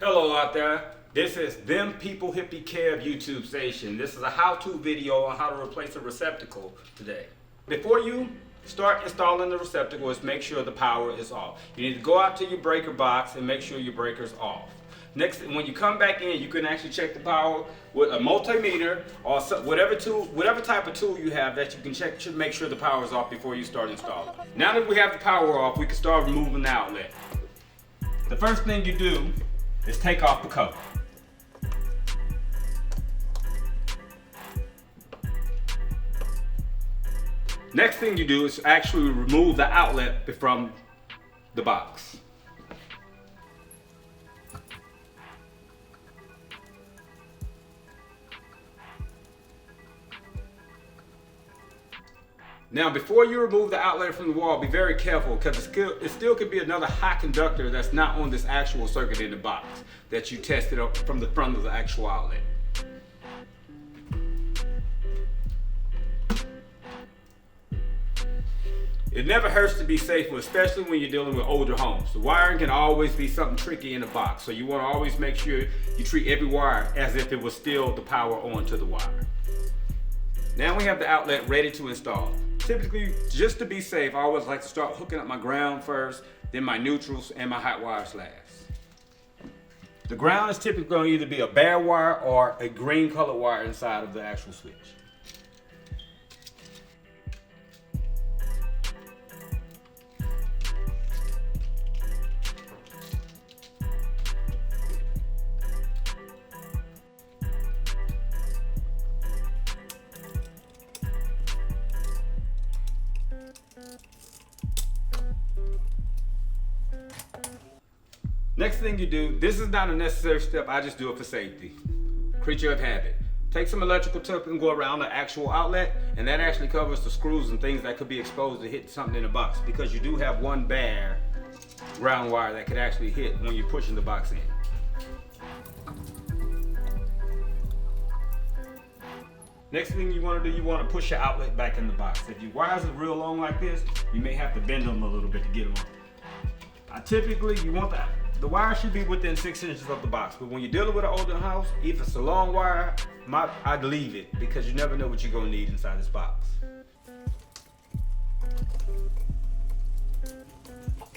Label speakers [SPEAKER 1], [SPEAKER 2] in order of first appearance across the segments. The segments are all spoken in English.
[SPEAKER 1] Hello out there. This is Them People Hippie Kev YouTube station. This is a how-to video on how to replace a receptacle today. Before you start installing the receptacle, is make sure the power is off. You need to go out to your breaker box and make sure your breaker's off. Next, when you come back in, you can actually check the power with a multimeter or whatever type of tool you have that you can check to make sure the power is off before you start installing. Now that we have the power off, we can start removing the outlet. The first thing you do is take off the cover. Next thing you do is actually remove the outlet from the box. Now, before you remove the outlet from the wall, be very careful because it still could be another high conductor that's not on this actual circuit in the box that you tested up from the front of the actual outlet. It never hurts to be safe, especially when you're dealing with older homes. The wiring can always be something tricky in the box, so you want to always make sure you treat every wire as if it was still the power onto the wire. Now we have the outlet ready to install. Typically, just to be safe, I always like to start hooking up my ground first, then my neutrals and my hot wires last. The ground is typically going to either be a bare wire or a green colored wire inside of the actual switch. Next thing you do, this is not a necessary step, I just do it for safety. Creature of habit. Take some electrical tape and go around the actual outlet, and that actually covers the screws and things that could be exposed to hit something in the box, because you do have one bare ground wire that could actually hit when you're pushing the box in. Next thing you want to do, you want to push your outlet back in the box. If your wires are real long like this, you may have to bend them a little bit to get them on. Typically, you want the wire should be within 6 inches of the box, but when you're dealing with an older house, if it's a long wire, I'd leave it because you never know what you're going to need inside this box.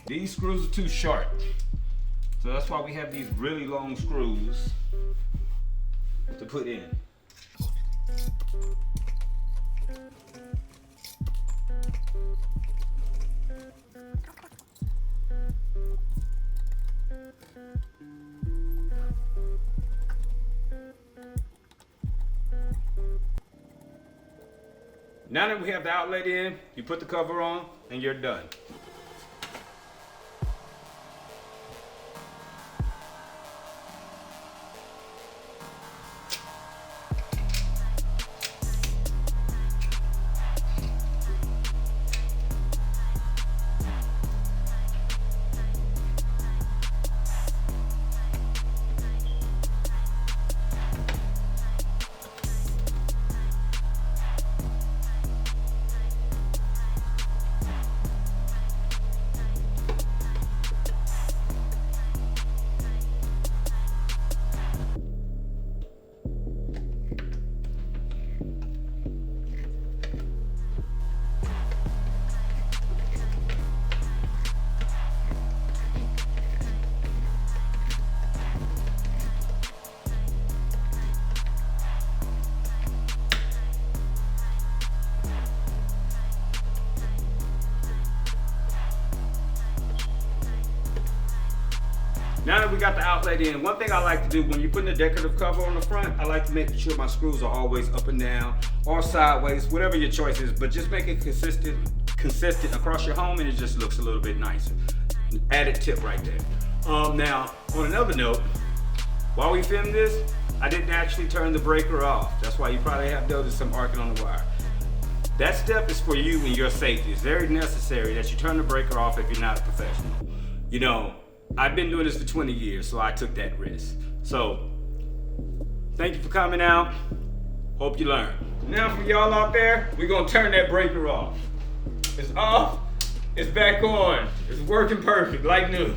[SPEAKER 1] These screws are too short, so that's why we have these really long screws to put in. Now that we have the outlet in, you put the cover on and you're done. Now that we got the outlet in, one thing I like to do when you're putting a decorative cover on the front, I like to make sure my screws are always up and down or sideways, whatever your choice is, but just make it consistent across your home and it just looks a little bit nicer. Added tip right there. Now, on another note, while we filmed this, I didn't actually turn the breaker off. That's why you probably have noticed some arcing on the wire. That step is for you and your safety. It's very necessary that you turn the breaker off if you're not a professional. You know, I've been doing this for 20 years, so I took that risk. So, thank you for coming out. Hope you learned. Now for y'all out there, we're gonna turn that breaker off. It's off, it's back on. It's working perfect, like new.